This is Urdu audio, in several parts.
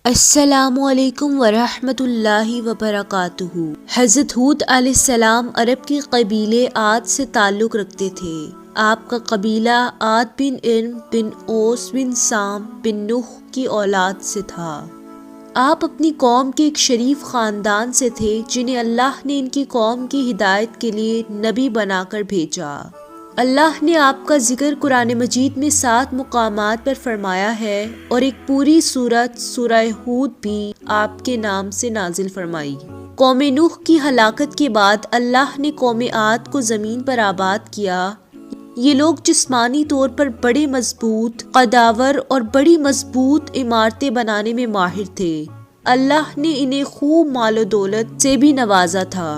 السلام علیکم ورحمۃ اللہ وبرکاتہ۔ حضرت ہود علیہ السلام عرب کے قبیلے عاد سے تعلق رکھتے تھے۔ آپ کا قبیلہ عاد بن ارم بن اوس بن سام بن نوح کی اولاد سے تھا۔ آپ اپنی قوم کے ایک شریف خاندان سے تھے جنہیں اللہ نے ان کی قوم کی ہدایت کے لیے نبی بنا کر بھیجا۔ اللہ نے آپ کا ذکر قرآن مجید میں 7 مقامات پر فرمایا ہے اور ایک پوری سورت سورہ ہود بھی آپ کے نام سے نازل فرمائی۔ قوم نوح کی ہلاکت کے بعد اللہ نے قوم عاد کو زمین پر آباد کیا۔ یہ لوگ جسمانی طور پر بڑے مضبوط، قداور اور بڑی مضبوط عمارتیں بنانے میں ماہر تھے۔ اللہ نے انہیں خوب مال و دولت سے بھی نوازا تھا۔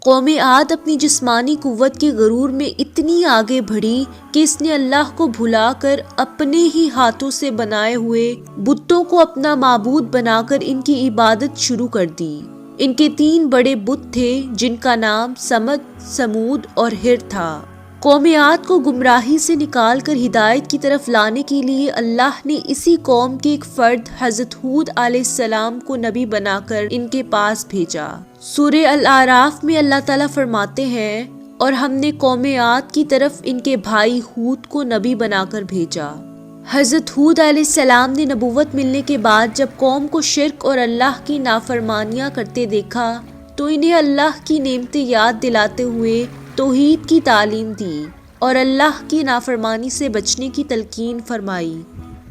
قوم عاد اپنی جسمانی قوت کے غرور میں اتنی آگے بڑھی کہ اس نے اللہ کو بھلا کر اپنے ہی ہاتھوں سے بنائے ہوئے بتوں کو اپنا معبود بنا کر ان کی عبادت شروع کر دی۔ ان کے 3 بڑے بت تھے جن کا نام سمد، سمود اور ہر تھا۔ قوم عاد کو گمراہی سے نکال کر ہدایت کی طرف لانے کے لیے اللہ نے اسی قوم کے ایک فرد حضرت ہود علیہ السلام کو نبی بنا کر ان کے پاس بھیجا۔ سورہ الاعراف میں اللہ تعالیٰ فرماتے ہیں، اور ہم نے قوم عاد کی طرف ان کے بھائی ہود کو نبی بنا کر بھیجا۔ حضرت ہود علیہ السلام نے نبوت ملنے کے بعد جب قوم کو شرک اور اللہ کی نافرمانیاں کرتے دیکھا تو انہیں اللہ کی نعمتیں یاد دلاتے ہوئے توحید کی تعلیم دی اور اللہ کی نافرمانی سے بچنے کی تلقین فرمائی۔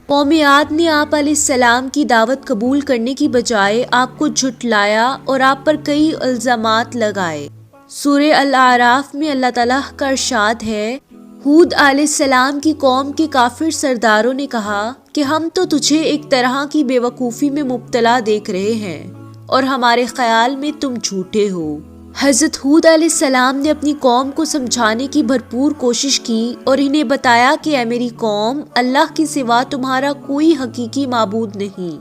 قوم عاد نے آپ علیہ السلام کی دعوت قبول کرنے کی بجائے آپ کو جھٹلایا اور آپ پر کئی الزامات لگائے۔ سورہ الاعراف میں اللہ تعالیٰ کا ارشاد ہے، ہود علیہ السلام کی قوم کے کافر سرداروں نے کہا کہ ہم تو تجھے ایک طرح کی بے وقوفی میں مبتلا دیکھ رہے ہیں اور ہمارے خیال میں تم جھوٹے ہو۔ حضرت ہود علیہ السلام نے اپنی قوم کو سمجھانے کی بھرپور کوشش کی اور انہیں بتایا کہ اے میری قوم، اللہ کے سوا تمہارا کوئی حقیقی معبود نہیں۔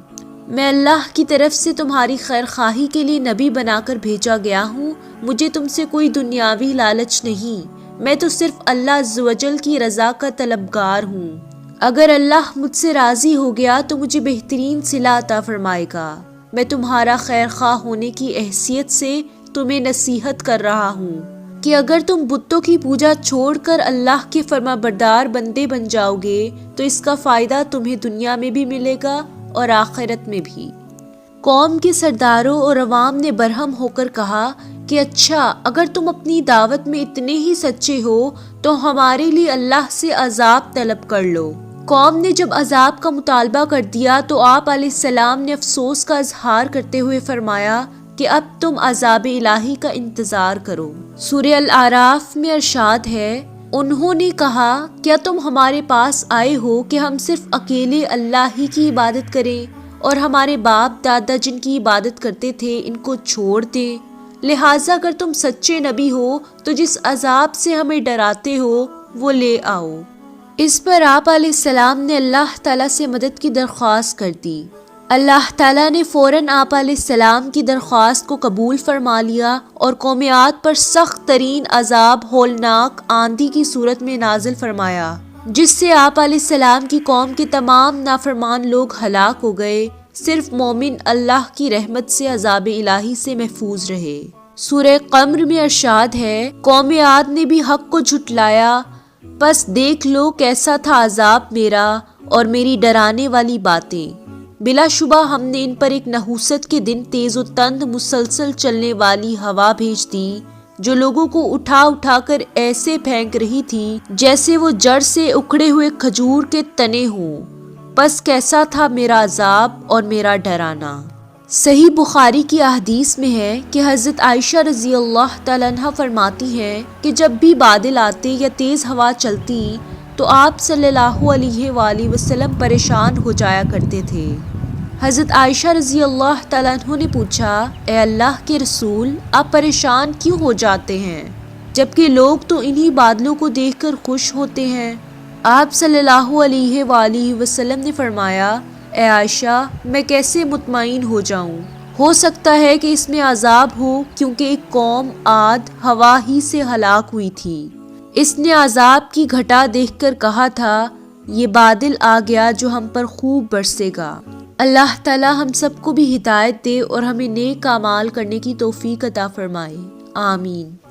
میں اللہ کی طرف سے تمہاری خیر خواہی کے لیے نبی بنا کر بھیجا گیا ہوں۔ مجھے تم سے کوئی دنیاوی لالچ نہیں، میں تو صرف اللہ عز و جل کی رضا کا طلبگار ہوں۔ اگر اللہ مجھ سے راضی ہو گیا تو مجھے بہترین صلہ عطا فرمائے گا۔ میں تمہارا خیر خواہ ہونے کی حیثیت سے تمہیں نصیحت کر رہا ہوں کہ اگر تم بتوں کی پوجا چھوڑ کر اللہ کے فرما بردار بندے بن جاؤ گے تو اس کا فائدہ تمہیں دنیا میں بھی ملے گا اور آخرت میں بھی۔ قوم کے سرداروں اور عوام نے برہم ہو کر کہا کہ اچھا، اگر تم اپنی دعوت میں اتنے ہی سچے ہو تو ہمارے لیے اللہ سے عذاب طلب کر لو۔ قوم نے جب عذاب کا مطالبہ کر دیا تو آپ علیہ السلام نے افسوس کا اظہار کرتے ہوئے فرمایا کہ اب تم عذاب الہی کا انتظار کرو۔ سورہ الاعراف میں ارشاد ہے، انہوں نے کہا، کیا تم ہمارے پاس آئے ہو کہ ہم صرف اکیلے اللہ ہی کی عبادت کریں اور ہمارے باپ دادا جن کی عبادت کرتے تھے ان کو چھوڑ دیں؟ لہٰذا اگر تم سچے نبی ہو تو جس عذاب سے ہمیں ڈراتے ہو وہ لے آؤ۔ اس پر آپ علیہ السلام نے اللہ تعالیٰ سے مدد کی درخواست کر دی۔ اللہ تعالیٰ نے فوراً آپ علیہ السلام کی درخواست کو قبول فرما لیا اور قوم عاد پر سخت ترین عذاب ہولناک آندھی کی صورت میں نازل فرمایا، جس سے آپ علیہ السلام کی قوم کے تمام نافرمان لوگ ہلاک ہو گئے۔ صرف مومن اللہ کی رحمت سے عذاب الہی سے محفوظ رہے۔ سورہ قمر میں ارشاد ہے، قوم عاد نے بھی حق کو جھٹلایا، پس دیکھ لو کیسا تھا عذاب میرا اور میری ڈرانے والی باتیں۔ بلا شبہ ہم نے ان پر ایک نحوست کے دن تیز و تند مسلسل چلنے والی ہوا بھیج دی جو لوگوں کو اٹھا اٹھا کر ایسے پھینک رہی تھی جیسے وہ جڑ سے اکھڑے ہوئے کھجور کے تنے ہوں۔ پس کیسا تھا میرا عذاب اور میرا ڈرانا۔ صحیح بخاری کی احادیث میں ہے کہ حضرت عائشہ رضی اللہ تعالیٰ عنہا فرماتی ہیں کہ جب بھی بادل آتے یا تیز ہوا چلتی تو آپ صلی اللہ علیہ وآلہ وسلم پریشان ہو جایا کرتے تھے۔ حضرت عائشہ رضی اللہ تعالیٰ عنہ نے پوچھا، اے اللہ کے رسول، آپ پریشان کیوں ہو جاتے ہیں جبکہ لوگ تو انہی بادلوں کو دیکھ کر خوش ہوتے ہیں؟ آپ صلی اللہ علیہ وآلہ وسلم نے فرمایا، اے عائشہ، میں کیسے مطمئن ہو جاؤں؟ ہو سکتا ہے کہ اس میں عذاب ہو، کیونکہ ایک قوم عاد ہوا ہی سے ہلاک ہوئی تھی۔ اس نے عذاب کی گھٹا دیکھ کر کہا تھا، یہ بادل آ گیا جو ہم پر خوب برسے گا۔ اللہ تعالی ہم سب کو بھی ہدایت دے اور ہمیں نیک اعمال کرنے کی توفیق عطا فرمائے، آمین۔